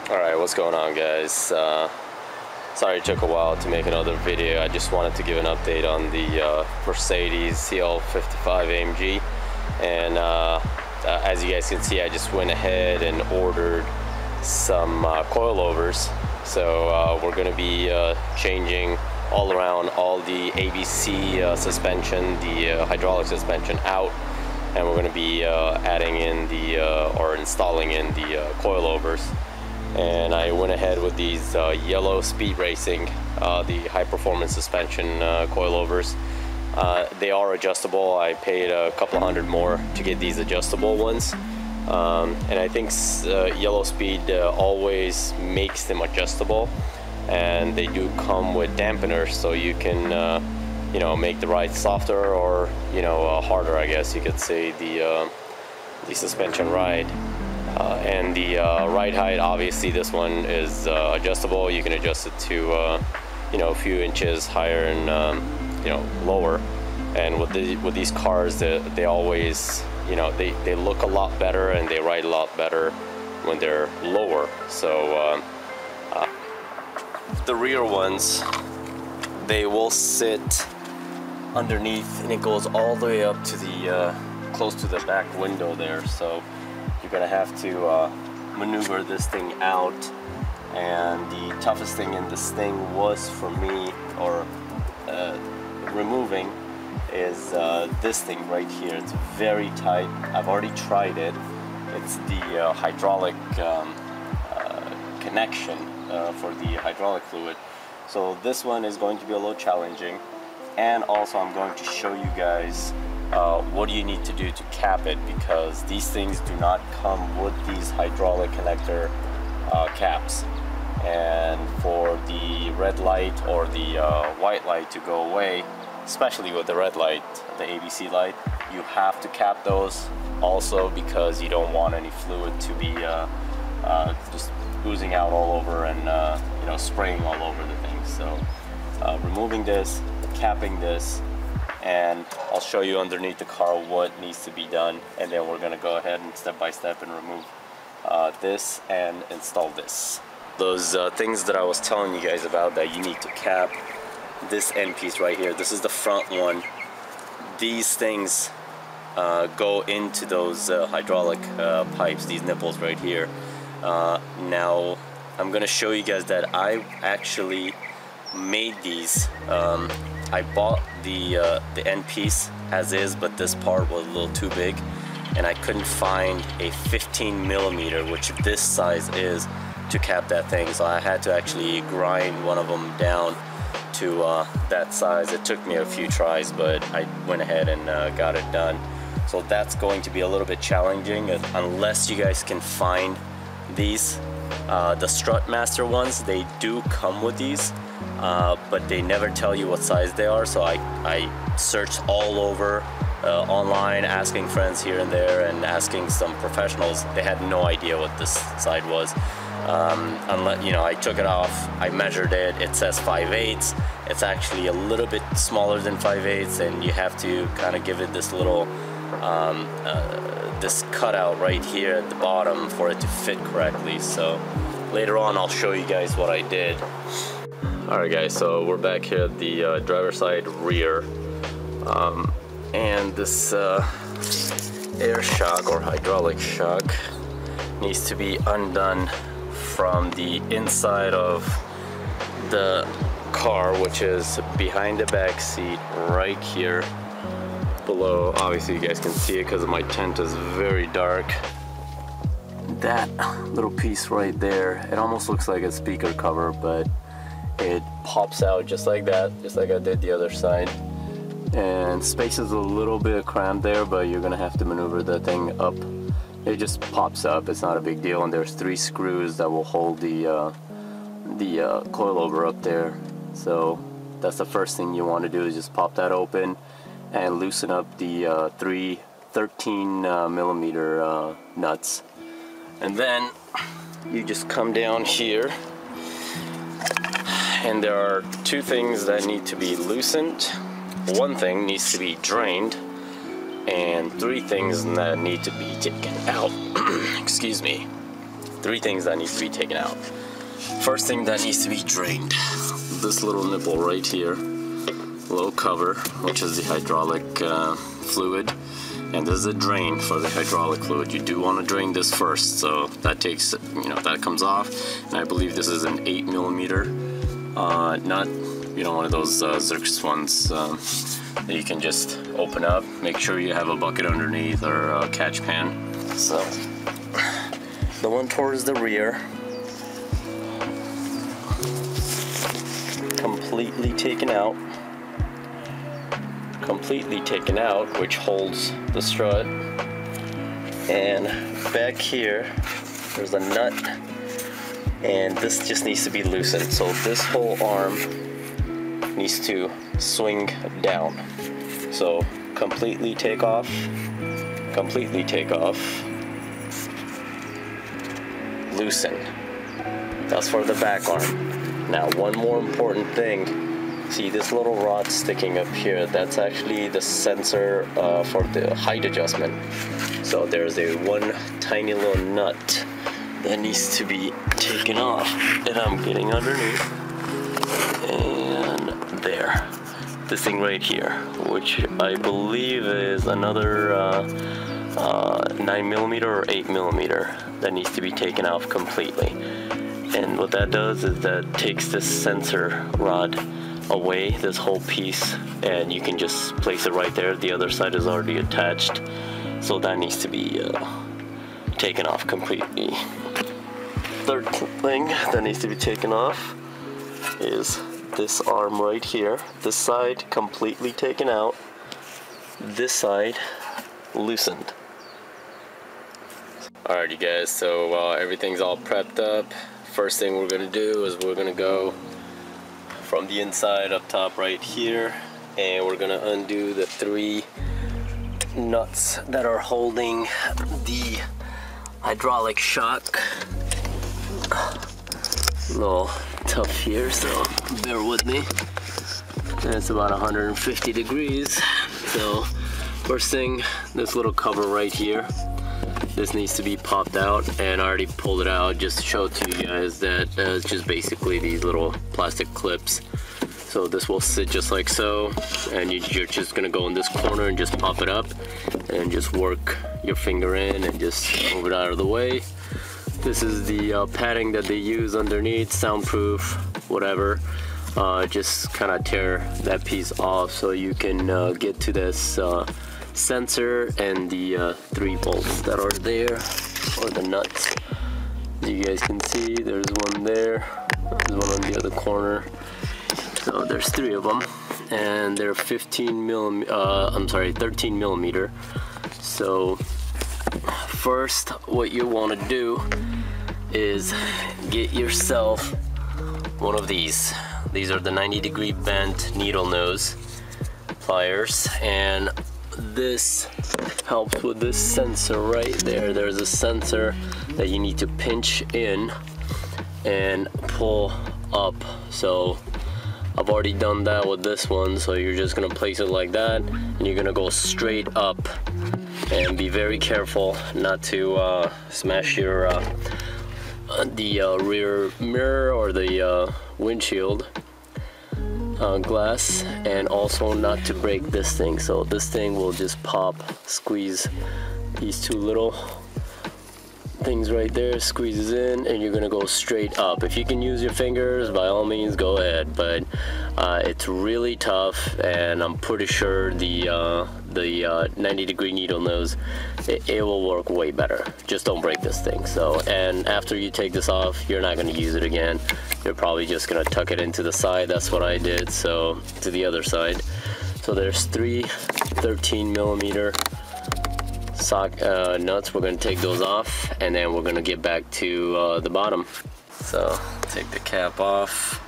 Alright, what's going on, guys? Sorry it took a while to make another video. I just wanted to give an update on the Mercedes CL55 AMG, and as you guys can see, I just went ahead and ordered some coilovers. So we're going to be changing all around all the ABC suspension, the hydraulic suspension out, and we're going to be adding in the or installing in the coilovers. And I went ahead with these yellow Speed Racing, the high performance suspension coilovers. They are adjustable. I paid a couple $100 more to get these adjustable ones, and I think Yellow Speed always makes them adjustable, and they do come with dampeners, so you can you know, make the ride softer or, you know, harder, I guess you could say, the suspension ride. And the ride height, obviously this one is adjustable. You can adjust it to you know, a few inches higher and you know, lower. And with these cars, they always, you know, they look a lot better and they ride a lot better when they're lower. So the rear ones, they will sit underneath, and it goes all the way up to the close to the back window there. So you're gonna have to maneuver this thing out, and the toughest thing in this thing was for me, or removing, is this thing right here. It's very tight. I've already tried it. It's the hydraulic connection for the hydraulic fluid. So this one is going to be a little challenging, and also I'm going to show you guys what do you need to do to cap it, because these things do not come with these hydraulic connector caps. And for the red light or the white light to go away, especially with the red light, the ABC light, you have to cap those also, because you don't want any fluid to be just oozing out all over and you know, spraying all over the thing. So removing this, capping this, and I'll show you underneath the car what needs to be done, and then we're gonna go ahead and step by step and remove this and install this. Those things that I was telling you guys about that you need to cap, this end piece right here, this is the front one. These things go into those hydraulic pipes, these nipples right here. Now I'm gonna show you guys that I actually made these. I bought the end piece as is, but this part was a little too big, and I couldn't find a 15 millimeter, which this size is, to cap that thing. So I had to actually grind one of them down to that size. It took me a few tries, but I went ahead and got it done. So that's going to be a little bit challenging unless you guys can find these. The Strutmaster ones, they do come with these, but they never tell you what size they are. So I searched all over online, asking friends here and there and asking some professionals. They had no idea what this side was. Unless, you know, I took it off, I measured it, it says 5/8. It's actually a little bit smaller than 5/8, and you have to kind of give it this little this cutout right here at the bottom for it to fit correctly. So later on I'll show you guys what I did. Alright guys, so we're back here at the driver's side rear, and this air shock or hydraulic shock needs to be undone from the inside of the car, which is behind the back seat right here below. Obviously you guys can see it because my tent is very dark. That little piece right there, it almost looks like a speaker cover, but it pops out just like that, just like I did the other side. And space is a little bit cramped there, but you're gonna have to maneuver the thing up. It just pops up, it's not a big deal, and there's 3 screws that will hold the coilover up there. So that's the first thing you want to do, is just pop that open and loosen up the 3 13 millimeter nuts. And then you just come down here, and there are 2 things that need to be loosened. 1 thing needs to be drained, and 3 things that need to be taken out. Excuse me. three things that needs to be taken out. First thing that needs to be drained, this little nipple right here, little cover, which is the hydraulic fluid, and this is a drain for the hydraulic fluid. You do want to drain this first, so that takes, that comes off. And I believe this is an 8mm, not one of those Xerxes ones that you can just open up. Make sure you have a bucket underneath or a catch pan. So the one towards the rear, completely taken out, which holds the strut. And back here there's a nut, and this just needs to be loosened. So this whole arm needs to swing down. So completely take off, loosen. That's for the back arm. Now, one more important thing, see this little rod sticking up here, that's actually the sensor for the height adjustment. So there's one tiny little nut that needs to be taken off, and I'm getting underneath, and there. This thing right here, which I believe is another 9mm or 8mm, that needs to be taken off completely. And what that does is that takes this sensor rod away, this whole piece, and you can just place it right there. The other side is already attached, so that needs to be taken off completely. Third thing that needs to be taken off is this arm right here. This side completely taken out, this side loosened. Alright, you guys, so everything's all prepped up. First thing we're gonna do is we're gonna go from the inside up top right here, and we're gonna undo the 3 nuts that are holding the hydraulic shock. A little tough here, so bear with me. And it's about 150 degrees. So first thing, this little cover right here, this needs to be popped out, and I already pulled it out just to show to you guys that it's just basically these little plastic clips. So this will sit just like so, and you're just gonna go in this corner and just pop it up and just work your finger in and just move it out of the way. This is the padding that they use underneath, soundproof, whatever. Just kind of tear that piece off so you can get to this sensor and the 3 bolts that are there, or the nuts. As you guys can see, there's one there, there's one on the other corner. So there's 3 of them, and they're 13mm. So first, what you want to do is get yourself one of these. These are the 90-degree bent needle nose pliers, and this helps with this sensor right there. There's a sensor that you need to pinch in and pull up. So I've already done that with this one, so you're just gonna place it like that, and you're gonna go straight up, and be very careful not to smash your the rear mirror or the windshield glass, and also not to break this thing. So this thing will just pop, squeeze these 2 little things right there, squeezes in, and you're gonna go straight up. If you can use your fingers, by all means go ahead, but it's really tough, and I'm pretty sure the 90-degree needle nose, it will work way better. Just don't break this thing. So, and after you take this off, you're not going to use it again. You're probably just going to tuck it into the side. That's what I did. So to the other side. So there's 3 13mm sock nuts. We're going to take those off, and then we're going to get back to the bottom. So take the cap off,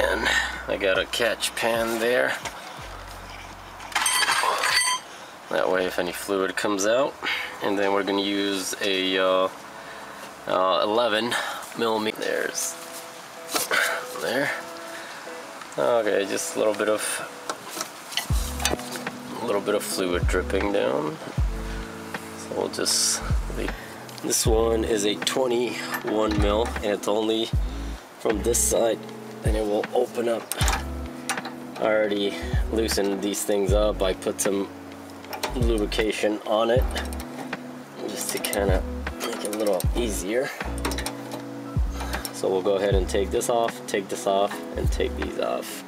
and I got a catch pan there. That way, if any fluid comes out, and then we're going to use a 11mm. There's there. Okay, just a little bit of fluid dripping down. So we'll just This one is a 21 mil, and it's only from this side, and it will open up. I already loosened these things up. I put some lubrication on it just to kind of make it a little easier. So we'll go ahead and take this off, and take these off.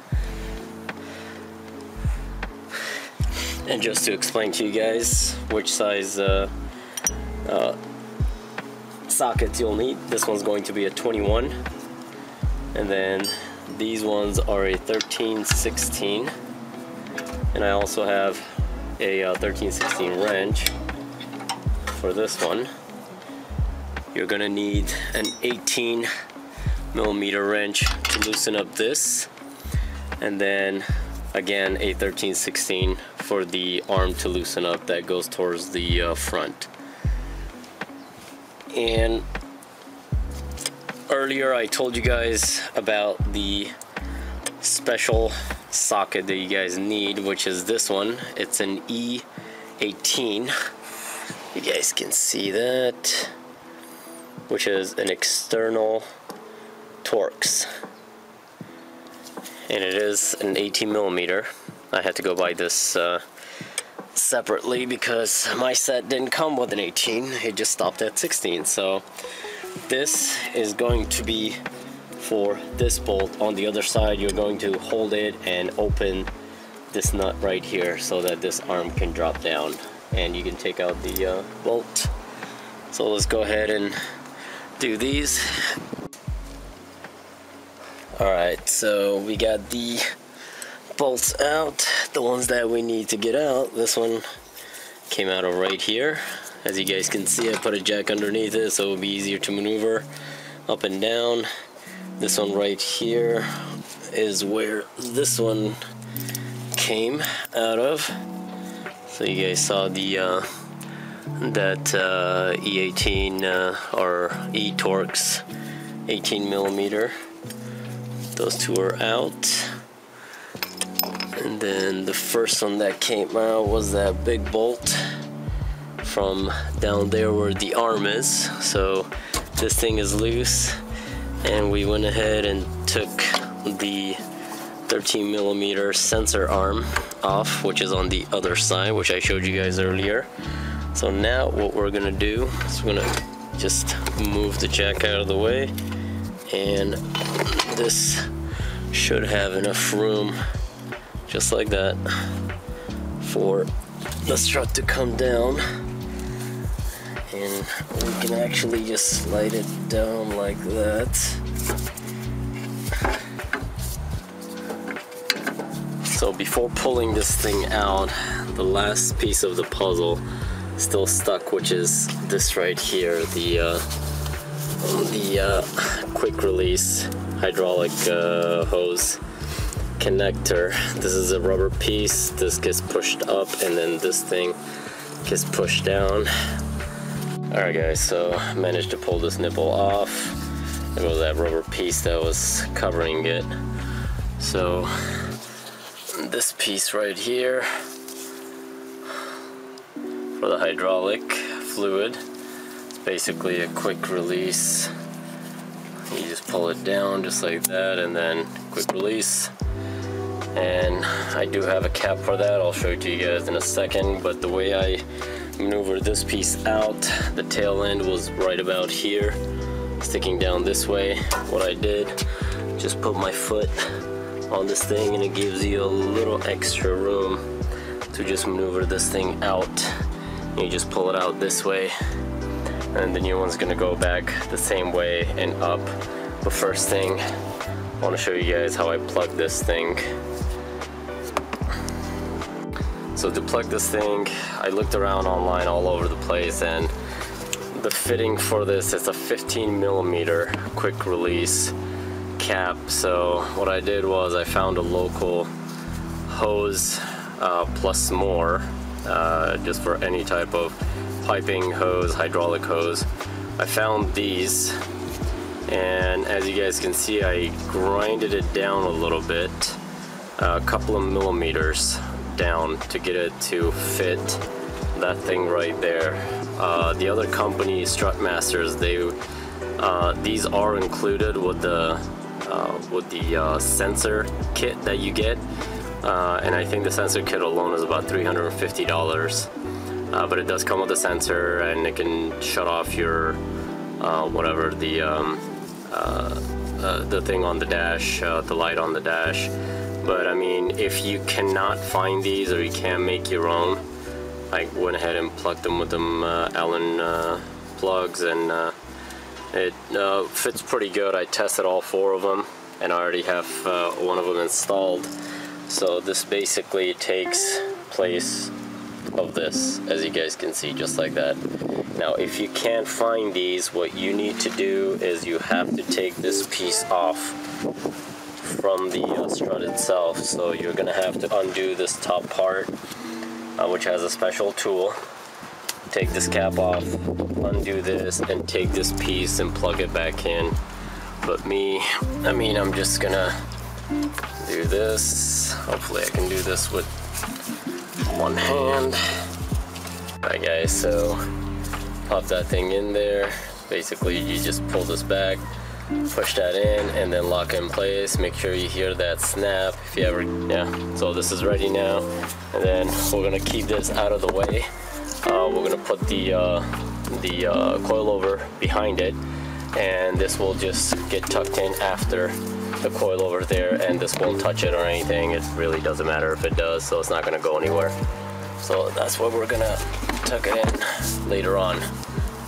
And just to explain to you guys which size sockets you'll need, this one's going to be a 21, and then these ones are a 13/16, and I also have a 13/16 wrench for this one. You're gonna need an 18mm wrench to loosen up this, and then again a 13/16 for the arm to loosen up that goes towards the front. And earlier I told you guys about the special socket that you guys need, which is this one. It's an E18. You guys can see that, which is an external Torx, and it is an 18mm. I had to go buy this separately because my set didn't come with an 18, it just stopped at 16. So this is going to be for this bolt. On the other side, you're going to hold it and open this nut right here so that this arm can drop down and you can take out the bolt. So let's go ahead and do these. Alright, so we got the bolts out, the ones that we need to get out. This one came out of right here. As you guys can see, I put a jack underneath it so it'll be easier to maneuver up and down. This one right here is where this one came out of. So you guys saw the that E18 or E-Torx 18mm. Those two are out. And then the first one that came out was that big bolt from down there where the arm is. So this thing is loose, and we went ahead and took the 13mm sensor arm off, which is on the other side, which I showed you guys earlier. So now what we're gonna do is we're gonna just move the jack out of the way, and this should have enough room, just like that, for the strut to come down, and we can actually just slide it down like that. So before pulling this thing out, the last piece of the puzzle still stuck, which is this right here, the quick release hydraulic hose connector. This is a rubber piece. This gets pushed up, and then this thing gets pushed down. Alright guys, so I managed to pull this nipple off. There was that rubber piece that was covering it. So this piece right here for the hydraulic fluid, it's basically a quick release. You just pull it down just like that, and then quick release. And I do have a cap for that. I'll show it to you guys in a second, but the way I maneuvered this piece out, the tail end was right about here, sticking down this way. What I did, just put my foot on this thing, and it gives you a little extra room to just maneuver this thing out. And you just pull it out this way, and the new one's gonna go back the same way and up. But first thing, I want to show you guys how I plug this thing. So to plug this thing, I looked around online all over the place, and the fitting for this is a 15mm quick release cap. So what I did was I found a local hose plus more, just for any type of piping hose, hydraulic hose. I found these, and as you guys can see, I grinded it down a little bit, a couple of millimeters down to get it to fit that thing right there. The other company, Strutmasters, these are included with the sensor kit that you get, and I think the sensor kit alone is about $350. But it does come with a sensor, and it can shut off your whatever the thing on the dash, the light on the dash. But I mean, if you cannot find these or you can't make your own, I went ahead and plugged them with them Allen plugs, and it fits pretty good. I tested all 4 of them, and I already have one of them installed. So this basically takes place of this, as you guys can see, just like that. Now if you can't find these, what you need to do is you have to take this piece off from the strut itself. So you're gonna have to undo this top part, which has a special tool. Take this cap off, undo this, and take this piece and plug it back in. But I'm just gonna do this. Hopefully I can do this with one hand. Alright guys, so pop that thing in there. Basically you just pull this back, push that in, and then lock it in place. Make sure you hear that snap if you ever, yeah. So this is ready now, and then we're gonna keep this out of the way. We're gonna put the coilover behind it, and this will just get tucked in after the coilover there, and this won't touch it or anything. It really doesn't matter if it does, so it's not gonna go anywhere. So that's what we're gonna tuck it in later on.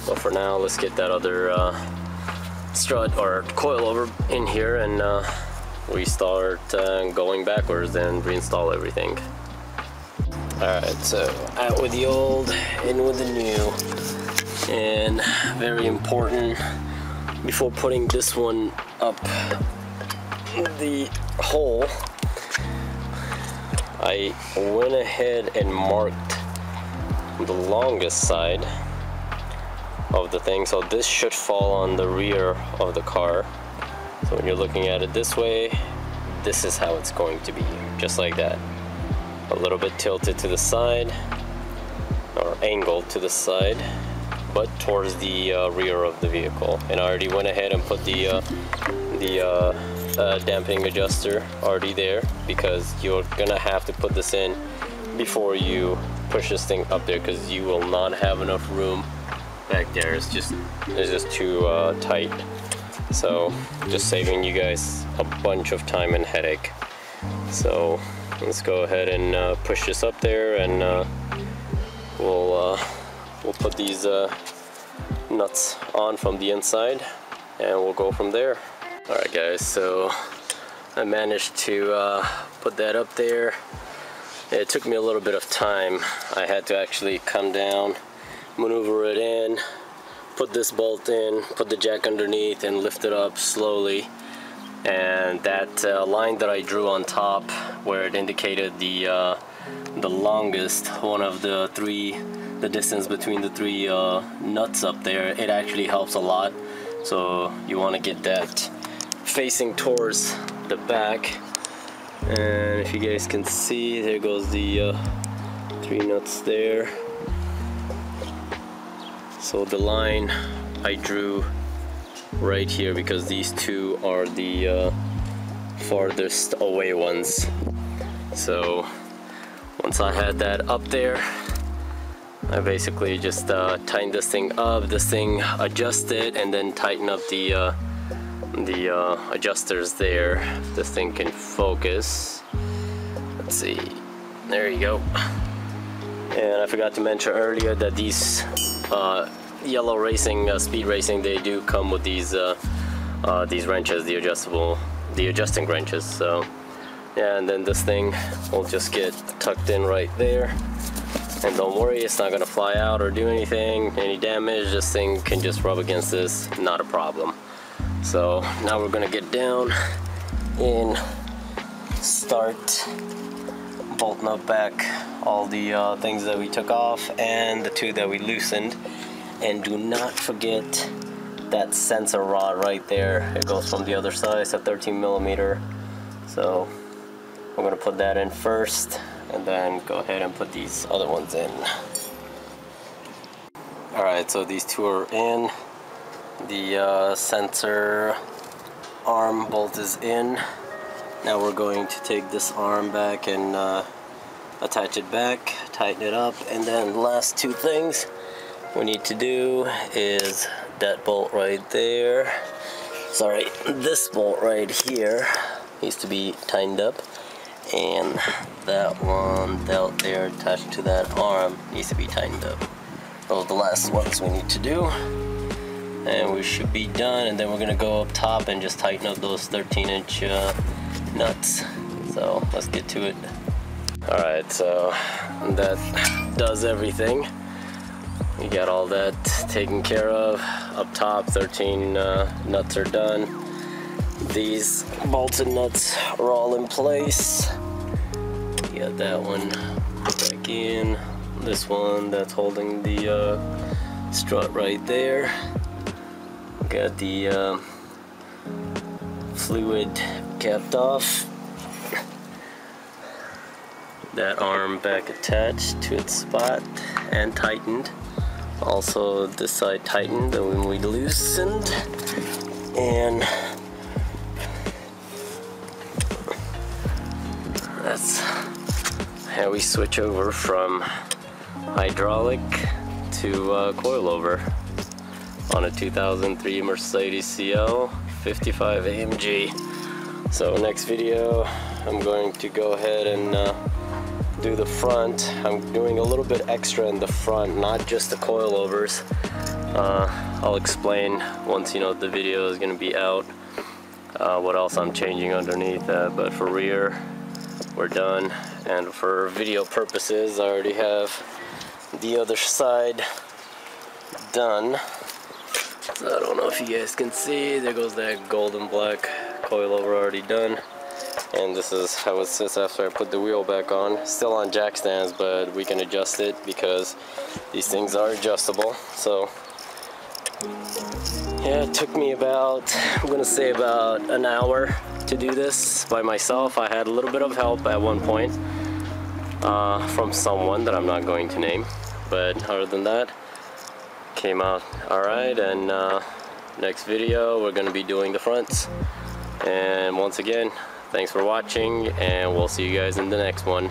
But for now, let's get that other strut or coilover in here, and we start going backwards and reinstall everything. Alright, so out with the old, in with the new. And very important, before putting this one up the hole, I went ahead and marked the longest side of the thing. So this should fall on the rear of the car. So when you're looking at it this way, this is how it's going to be, just like that. A little bit tilted to the side, or angled to the side, but towards the rear of the vehicle. And I already went ahead and put the dampening adjuster already there, because you're gonna have to put this in before you push this thing up there, because you will not have enough room back there. It's just too tight. So just saving you guys a bunch of time and headache. So let's go ahead and push this up there, and we'll put these nuts on from the inside, and we'll go from there. Alright guys, so I managed to put that up there. It took me a little bit of time. I had to actually come down, maneuver it in, put this bolt in, put the jack underneath, and lift it up slowly. And that line that I drew on top, where it indicated the longest one of the three, the distance between the 3 nuts up there, it actually helps a lot. So you want to get that facing towards the back. And if you guys can see, there goes the 3 nuts there. So the line I drew right here, because these 2 are the farthest away ones. So once I had that up there, I basically just tighten this thing up, this thing adjusted, and then tighten up the adjusters there. If this thing can focus. Let's see. There you go. And I forgot to mention earlier that these yellow racing, speed racing, they do come with these wrenches, the adjusting wrenches. So yeah, and then this thing will just get tucked in right there. And don't worry, it's not gonna fly out or do anything, any damage. This thing can just rub against this, not a problem. So now we're gonna get down and start bolting up back all the things that we took off and the 2 that we loosened. And do not forget that sensor rod right there. It goes from the other side. It's a 13mm. So we're gonna put that in first, and then go ahead and put these other ones in. Alright, so these two are in. The sensor arm bolt is in. Now we're going to take this arm back and attach it back, tighten it up, and then the last two things we need to do is that bolt right there. Sorry, this bolt right here needs to be tightened up, and that one out there attached to that arm needs to be tightened up. Those are the last ones we need to do, and we should be done. And then we're gonna go up top and just tighten up those 13-inch nuts. So let's get to it. Alright, so that does everything. We got all that taken care of. Up top, 13 nuts are done. These bolts and nuts are all in place. You got that one back in. This one that's holding the strut right there. Got the fluid capped off. That arm back attached to its spot and tightened. Also this side tightened when we loosened, and that's how we switch over from hydraulic to coilover on a 2003 Mercedes CL55 AMG. So next video I'm going to go ahead and do the front. I'm doing a little bit extra in the front, not just the coilovers. I'll explain once the video is going to be out what else I'm changing underneath that. But for rear, we're done, and for video purposes I already have the other side done. So I don't know if you guys can see, there goes that golden black coilover already done. And this is how it sits after I put the wheel back on. Still on jack stands, but we can adjust it because these things are adjustable. So yeah, it took me about, I'm gonna say about an hour to do this by myself. I had a little bit of help at one point from someone that I'm not going to name, but other than that, came out alright. And next video we're gonna be doing the fronts. And once again, thanks for watching, and we'll see you guys in the next one.